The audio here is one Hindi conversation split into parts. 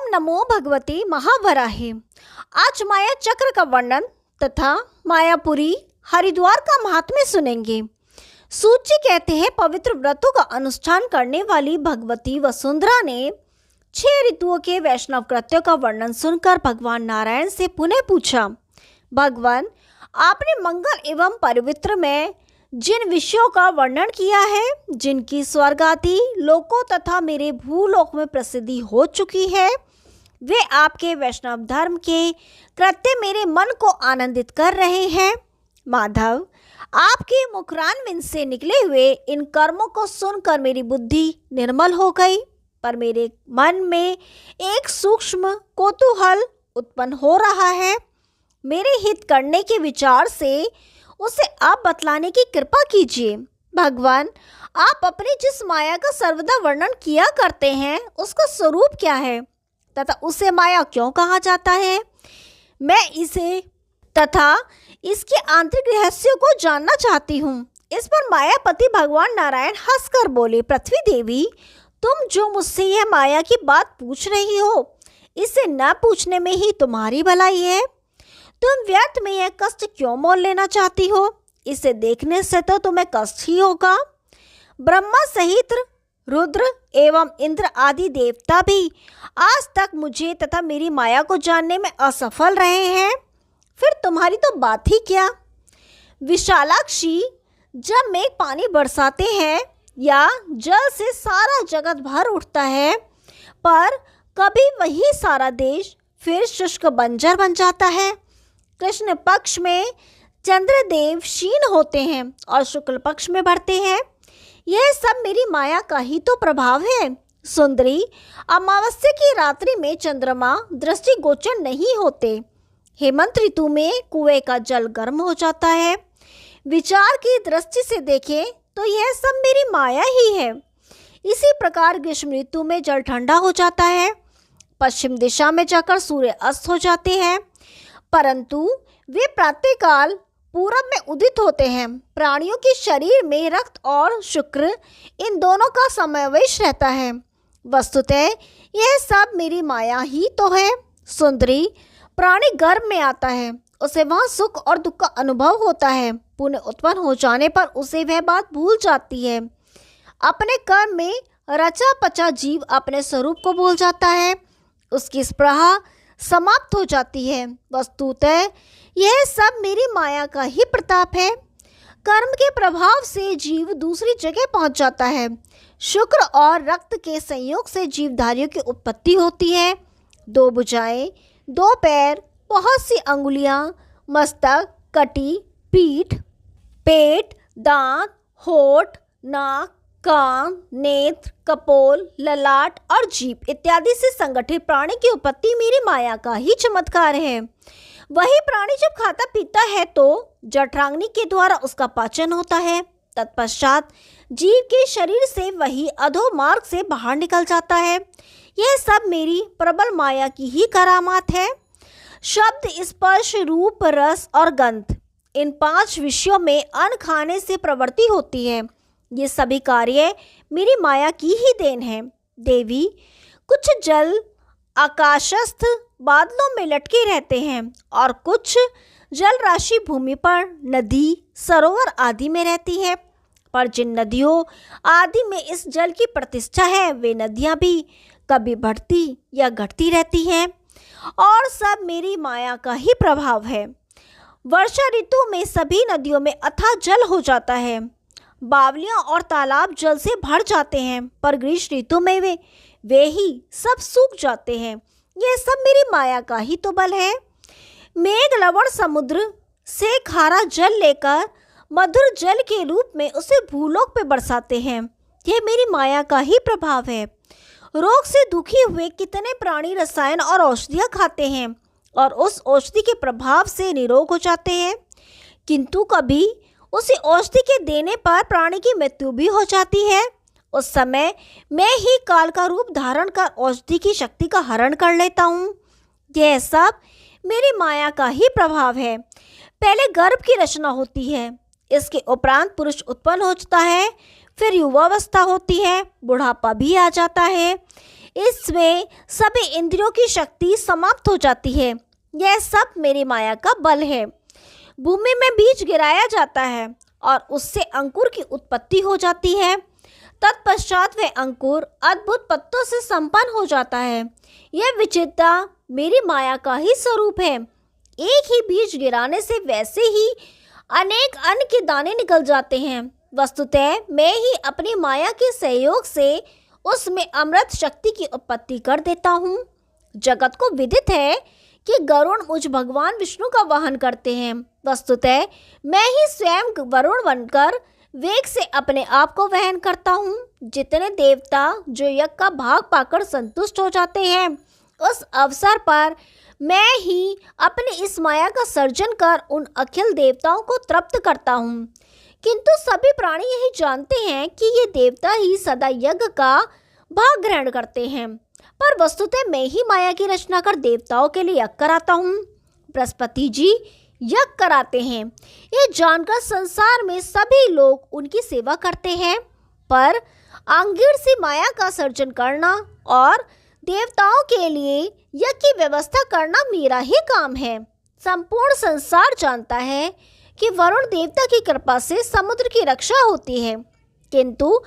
नमो भगवते महावराहे। आज माया चक्र का वर्णन तथा मायापुरी हरिद्वार का महात्म्य सुनेंगे। सूत जी कहते हैं, पवित्र व्रतों का अनुष्ठान करने वाली भगवती वसुंधरा ने 6 ऋतुओं के वैष्णव कृत्यों का वर्णन सुनकर भगवान नारायण से पुनः पूछा, भगवान, आपने मंगल एवं पवित्र में जिन विषयों का वर्णन किया है, जिनकी स्वर्ग आदि लोकों तथा मेरे भूलोक में प्रसिद्धि हो चुकी है, वे आपके वैष्णव धर्म के कृत्य मेरे मन को आनंदित कर रहे हैं। माधव, आपके मुखरानविंद से निकले हुए इन कर्मों को सुनकर मेरी बुद्धि निर्मल हो गई, पर मेरे मन में एक सूक्ष्म कौतूहल उत्पन्न हो रहा है। मेरे हित करने के विचार से उसे आप बतलाने की कृपा कीजिए। भगवान, आप अपनी जिस माया का सर्वदा वर्णन किया करते हैं, उसका स्वरूप क्या है तथा उसे माया क्यों कहा जाता है? मैं इसे तथा इसके आंतरिक रहस्यों को जानना चाहती हूँ। इस पर मायापति भगवान नारायण हंसकर बोले, पृथ्वी देवी, तुम जो मुझसे यह माया की बात पूछ रही हो, इसे न पूछने में ही तुम्हारी भलाई है। तुम व्यर्थ में यह कष्ट क्यों मोल लेना चाहती हो? इसे देखने से तो तुम्हें कष्ट ही होगा। ब्रह्मा सहित रुद्र एवं इंद्र आदि देवता भी आज तक मुझे तथा मेरी माया को जानने में असफल रहे हैं, फिर तुम्हारी तो बात ही क्या। विशालाक्षी, जब मेघ पानी बरसाते हैं या जल से सारा जगत भर उठता है, पर कभी वही सारा देश फिर शुष्क बंजर बन जाता है। कृष्ण पक्ष में चंद्रदेव क्षीण होते हैं और शुक्ल पक्ष में बढ़ते हैं। यह सब मेरी माया का ही तो प्रभाव है। सुंदरी, अमावस्या की रात्रि में चंद्रमा दृष्टिगोचर नहीं होते। हेमंत ऋतु में कुएं का जल गर्म हो जाता है। विचार की दृष्टि से देखें तो यह सब मेरी माया ही है। इसी प्रकार ग्रीष्म ऋतु में जल ठंडा हो जाता है। पश्चिम दिशा में जाकर सूर्य अस्त हो जाते हैं, परंतु वे प्रातःकाल पूरब में उदित होते हैं। प्राणियों के शरीर में रक्त और शुक्र, इन दोनों का समावेश रहता है। वस्तुतः यह सब मेरी माया ही तो है। सुंदरी, प्राणी गर्भ में आता है, उसे वहाँ सुख और दुख का अनुभव होता है। पुनः उत्पन्न हो जाने पर उसे वह बात भूल जाती है। अपने कर्म में रचा पचा जीव अपने स्वरूप को भूल जाता है। उसकी स्पृहा समाप्त हो जाती है। वस्तुतः यह सब मेरी माया का ही प्रताप है। कर्म के प्रभाव से जीव दूसरी जगह पहुंच जाता है। शुक्र और रक्त के संयोग से जीवधारियों की उत्पत्ति होती है। 2 भुजाएं, 2 पैर, बहुत सी अंगुलियां, मस्तक, कटी, पीठ, पेट, दांत, होठ, नाक, कान, नेत्र, कपोल, ललाट और जीभ इत्यादि से संगठित प्राणी की उत्पत्ति मेरी माया का ही चमत्कार है। वही प्राणी जब खाता पीता है तो जठराग्नि के द्वारा उसका पाचन होता है। तत्पश्चात जीव के शरीर से वही अधोमार्ग से बाहर निकल जाता है। यह सब मेरी प्रबल माया की ही करामात है। शब्द, स्पर्श, रूप, रस और गंध, इन 5 विषयों में अन्न खाने से प्रवृत्ति होती है। ये सभी कार्य मेरी माया की ही देन है। देवी, कुछ जल आकाशस्थ बादलों में लटके रहते हैं और कुछ जल राशि भूमि पर नदी, सरोवर आदि में रहती है। पर जिन नदियों आदि में इस जल की प्रतिष्ठा है, वे नदियाँ भी कभी बढ़ती या घटती रहती हैं और सब मेरी माया का ही प्रभाव है। वर्षा ऋतु में सभी नदियों में अथाह जल हो जाता है। बावलियां और तालाब जल से भर जाते हैं, पर ग्रीष्म ऋतु में वे ही सब सूख जाते हैं। यह सब मेरी माया का ही तो बल है। मेघ लवण समुद्र से खारा जल लेकर मधुर जल के रूप में उसे भूलोक पे बरसाते हैं। यह मेरी माया का ही प्रभाव है। रोग से दुखी हुए कितने प्राणी रसायन और औषधियाँ खाते हैं और उस औषधि के प्रभाव से निरोग हो जाते हैं, किंतु कभी उसी औषधि के देने पर प्राणी की मृत्यु भी हो जाती है। उस समय मैं ही काल का रूप धारण कर औषधि की शक्ति का हरण कर लेता हूँ। यह सब मेरी माया का ही प्रभाव है। पहले गर्भ की रचना होती है, इसके उपरांत पुरुष उत्पन्न होता है, फिर युवावस्था होती है, बुढ़ापा भी आ जाता है। इसमें सभी इंद्रियों की शक्ति समाप्त हो जाती है। यह सब मेरी माया का बल है। भूमि में बीज गिराया जाता है और उससे अंकुर की उत्पत्ति हो जाती है। तत्पश्चात वह अंकुर अद्भुत पत्तों से संपन्न हो जाता है। यह विचित्रता मेरी माया का ही स्वरूप है। एक ही बीज गिराने से वैसे ही अनेक अन्न के दाने निकल जाते हैं। वस्तुतः मैं ही अपनी माया के सहयोग से उसमें अमृत शक्ति की उत्पत्ति कर देता हूँ। जगत को विदित है कि गरुड़ मुझ भगवान विष्णु का वहन करते हैं। वस्तुतः मैं ही स्वयं वरुण बनकर वेग से अपने आप को वहन करता हूँ। जितने देवता जो यज्ञ का भाग पाकर संतुष्ट हो जाते हैं, उस अवसर पर मैं ही अपनी इस माया का सर्जन कर उन अखिल देवताओं को तृप्त करता हूँ। किंतु सभी प्राणी यही जानते हैं कि ये देवता ही सदा यज्ञ का भाग ग्रहण करते हैं, पर वस्तुतः मैं ही माया की रचना कर देवताओं के लिए यज्ञ कराता हूँ। बृहस्पति जी यज्ञ कराते हैं, ये जानकर संसार में सभी लोग उनकी सेवा करते हैं, पर आंगीर से माया का सर्जन करना और देवताओं के लिए यज्ञ की व्यवस्था करना मेरा ही काम है। संपूर्ण संसार जानता है कि वरुण देवता की कृपा से समुद्र की रक्षा होती है, किंतु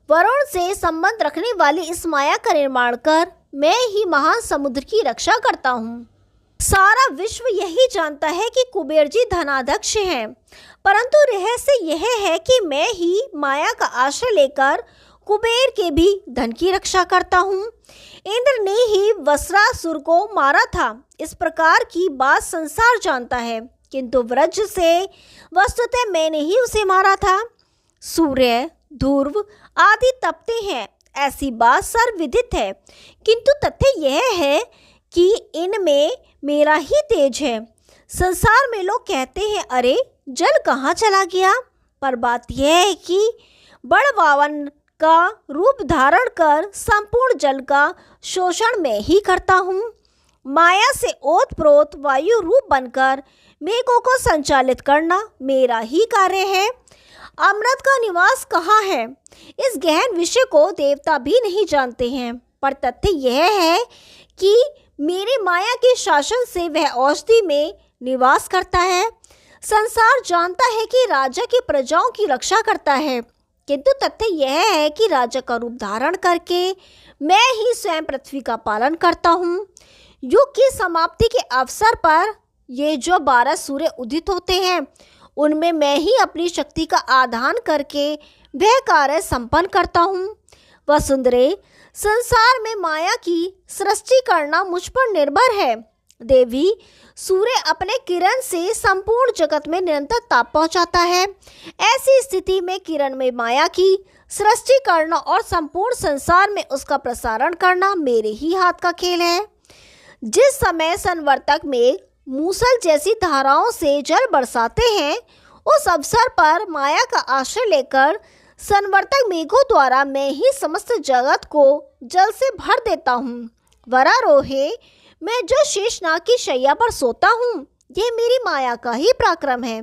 वरुण से संबंध रखने वाली इस माया का निर्माण कर मैं ही महान समुद्र की रक्षा करता हूँ। सारा विश्व यही जानता है कि कुबेर जी धनाध्यक्ष हैं, परंतु रहस्य यह है कि मैं ही माया का आश्रय लेकर कुबेर के भी धन की रक्षा करता हूँ। इंद्र ने ही वस्त्रासुर को मारा था, इस प्रकार की बात संसार जानता है, किंतु व्रज से वस्तुतः मैंने ही उसे मारा था। सूर्य ध्रुव आदि तपते हैं, ऐसी बात सर्वविदित है, किंतु तथ्य यह है कि इनमें मेरा ही तेज है। संसार में लोग कहते हैं, अरे जल कहाँ चला गया, पर बात यह है कि बड़वावन का रूप धारण कर संपूर्ण जल का शोषण मैं ही करता हूँ। माया से ओतप्रोत वायु रूप बनकर मेघों को संचालित करना मेरा ही कार्य है। अमृत का निवास कहाँ है, इस गहन विषय को देवता भी नहीं जानते हैं, पर तथ्य यह है कि मेरी माया के शासन से वह औषधि में निवास करता है। संसार जानता है कि राजा की प्रजाओं की रक्षा करता है, किंतु तथ्य यह है कि राजा का रूप धारण करके मैं ही स्वयं पृथ्वी का पालन करता हूँ। युग की समाप्ति के अवसर पर ये जो 12 सूर्य उदित होते हैं, उनमें मैं ही अपनी शक्ति का आधान करके वह कार्य संपन्न करता हूँ। वसुंधरे, संसार में माया की सृष्टि करना मुझ पर निर्भर है। देवी, सूर्य अपने किरण से संपूर्ण जगत में निरंतर ताप पहुंचाता है। ऐसी स्थिति में किरण में माया की सृष्टि करना और संपूर्ण संसार में उसका प्रसारण करना मेरे ही हाथ का खेल है। जिस समय संवर्तक मेघ मूसल जैसी धाराओं से जल बरसाते हैं, उस अवसर पर माया का आश्रय लेकर संवर्तक मेघों द्वारा मैं ही समस्त जगत को जल से भर देता हूँ। वरारोहे, मैं जो शेषनाग की शैया पर सोता हूँ, यह मेरी माया का ही पराक्रम है।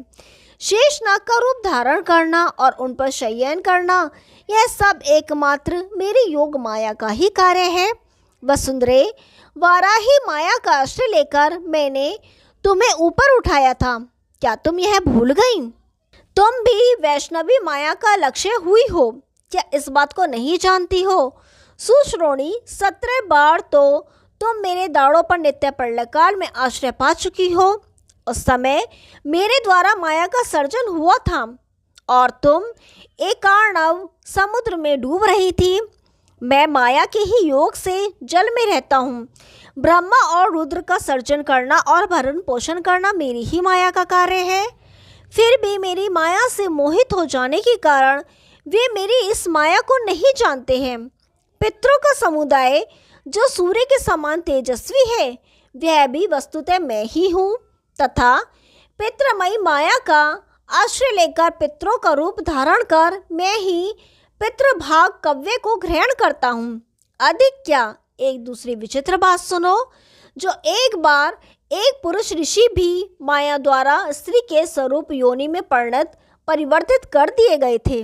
शेषनाग का रूप धारण करना और उन पर शयन करना, यह सब एकमात्र मेरी योग माया का ही कार्य है। वसुंधरे, वाराही माया का आश्रय लेकर मैंने तुम्हें ऊपर उठाया था, क्या तुम यह भूल गई? तुम भी वैष्णवी माया का लक्ष्य हुई हो, क्या इस बात को नहीं जानती हो? सुश्रोणी, 17 बार तो तुम मेरे दाड़ों पर नित्य प्रलय काल में आश्रय पा चुकी हो। उस समय मेरे द्वारा माया का सर्जन हुआ था और तुम एकार्णव समुद्र में डूब रही थी। मैं माया के ही योग से जल में रहता हूँ। ब्रह्मा और रुद्र का सर्जन करना और भरण पोषण करना मेरी ही माया का कार्य है। फिर भी मेरी माया से मोहित हो जाने के कारण वे मेरी इस माया को नहीं जानते हैं। पितरों का समुदाय जो सूर्य के समान तेजस्वी है, वह भी वस्तुतः मैं ही हूँ, तथा पितृमयी माया का आश्रय लेकर पितरों का रूप धारण कर मैं ही पितृभाग कव्य को ग्रहण करता हूँ। अधिक क्या, एक दूसरी विचित्र बात सुनो। जो एक बार एक पुरुष ऋषि भी माया द्वारा स्त्री के स्वरूप योनि में परिवर्तित कर दिए गए थे,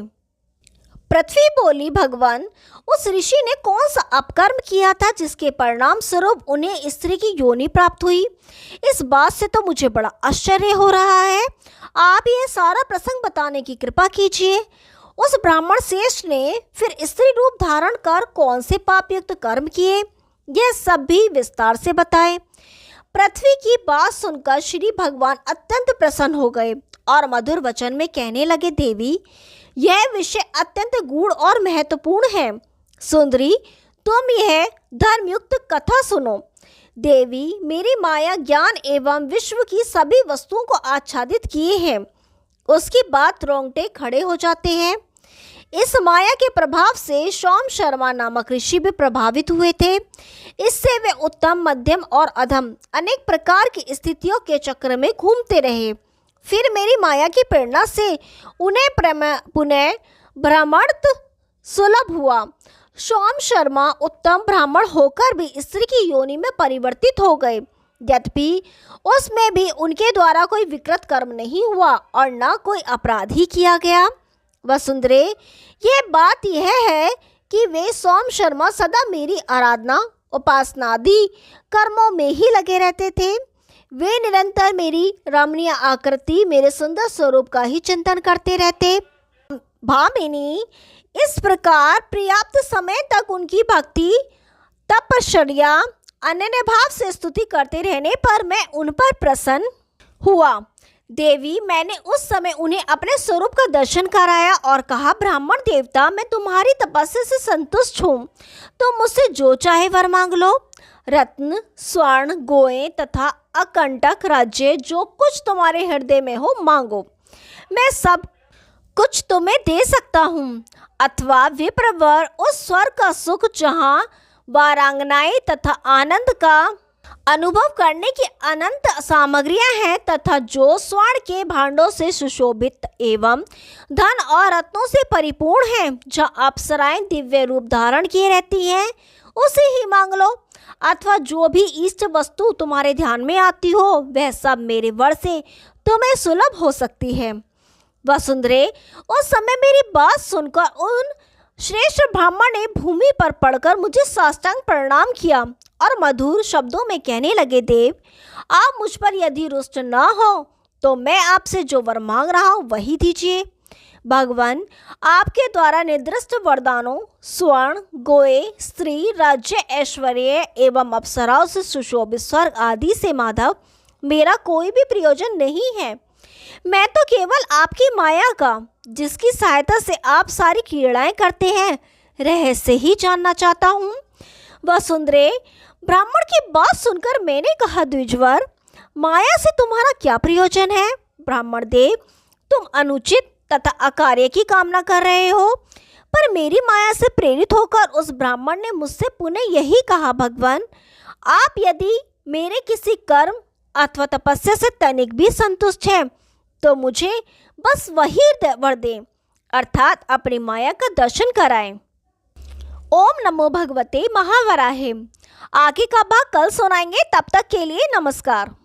पृथ्वी बोली, भगवान, उस ऋषि ने कौन सा अपकर्म किया था जिसके परिणाम स्वरूप उन्हें स्त्री की योनि प्राप्त हुई? इस बात से तो मुझे बड़ा आश्चर्य हो रहा है। आप ये सारा प्रसंग बताने की कृपा कीजिए। उस ब्राह्मण श्रेष्ठ ने फिर स्त्री रूप धारण कर कौन से पापयुक्त कर्म किए, यह सब भी विस्तार से बताए। पृथ्वी की बात सुनकर श्री भगवान अत्यंत प्रसन्न हो गए और मधुर वचन में कहने लगे, देवी, यह विषय अत्यंत गूढ़ और महत्वपूर्ण है। सुंदरी, तुम यह धर्मयुक्त कथा सुनो। देवी, मेरी माया ज्ञान एवं विश्व की सभी वस्तुओं को आच्छादित किए हैं। उसकी बात रोंगटे खड़े हो जाते हैं। इस माया के प्रभाव से सोम शर्मा नामक ऋषि भी प्रभावित हुए थे। इससे वे उत्तम, मध्यम और अधम अनेक प्रकार की स्थितियों के चक्र में घूमते रहे। फिर मेरी माया की प्रेरणा से उन्हें पुनः ब्राह्मणत्व सुलभ हुआ। सोम शर्मा उत्तम ब्राह्मण होकर भी स्त्री की योनि में परिवर्तित हो गए। यद्यपि उसमें भी उनके द्वारा कोई विकृत कर्म नहीं हुआ और न कोई अपराध ही किया गया। वसुंधरे, यह बात यह है कि वे सोम शर्मा सदा मेरी आराधना, उपासनादि कर्मों में ही लगे रहते थे। वे निरंतर मेरी रमणीय आकृति, मेरे सुंदर स्वरूप का ही चिंतन करते रहते। भामिनी, इस प्रकार पर्याप्त समय तक उनकी भक्ति, तपश्चर्या, अनन्य भाव से स्तुति करते रहने पर मैं उन पर प्रसन्न हुआ। देवी, मैंने उस समय उन्हें अपने स्वरूप का दर्शन कराया और कहा, ब्राह्मण देवता, मैं तुम्हारी तपस्या से संतुष्ट हूँ। तुम मुझसे जो चाहे वर मांग लो। रत्न, स्वर्ण, गोएं तथा अकंटक राज्य, जो कुछ तुम्हारे हृदय में हो मांगो, मैं सब कुछ तुम्हें दे सकता हूँ। अथवा विप्रवर, उस स्वर्ग का सुख जहाँ वारांगनाएं तथा आनंद का अनुभव करने की अनंत सामग्रियां हैं, तथा जो स्वर्ण के भांडों से सुशोभित एवं धन और रत्नों से परिपूर्ण है, जहाँ अप्सराएं दिव्य रूप धारण किए रहती हैं, उसे ही मांग लो। अथवा जो भी इष्ट वस्तु तुम्हारे ध्यान में आती हो, वह सब मेरे वर से तुम्हें सुलभ हो सकती है। वसुंधरे, उस समय मेरी बात सुनकर उन श्रेष्ठ ब्राह्मण ने भूमि पर पड़कर मुझे साष्टांग प्रणाम किया और मधुर शब्दों में कहने लगे, देव, आप मुझ पर यदि रुष्ट न हो तो मैं आपसे जो वर मांग रहा हूँ वही दीजिए। भगवान, आपके द्वारा निर्दिष्ट वरदानों, स्वर्ण, गोए, स्त्री, राज्य, ऐश्वर्य एवं अप्सराओं से सुशोभित स्वर्ग आदि से माधव मेरा कोई भी प्रयोजन नहीं है। मैं तो केवल आपकी माया का, जिसकी सहायता से आप सारी क्रीड़ाएं करते हैं, रहस्य ही जानना चाहता हूँ। वसुंधरे, ब्राह्मण की बात सुनकर मैंने कहा, द्विजवर, माया से तुम्हारा क्या प्रयोजन है? ब्राह्मण देव, तुम अनुचित तथा अकार्य की कामना कर रहे हो। पर मेरी माया से प्रेरित होकर उस ब्राह्मण ने मुझसे पुनः यही कहा, भगवान, आप यदि मेरे किसी कर्म अथवा तपस्या से तनिक भी संतुष्ट हैं तो मुझे बस वही वर दें, अर्थात अपनी माया का दर्शन कराएं। ओम नमो भगवते महावराहे। आगे का भाग कल सुनाएंगे। तब तक के लिए नमस्कार।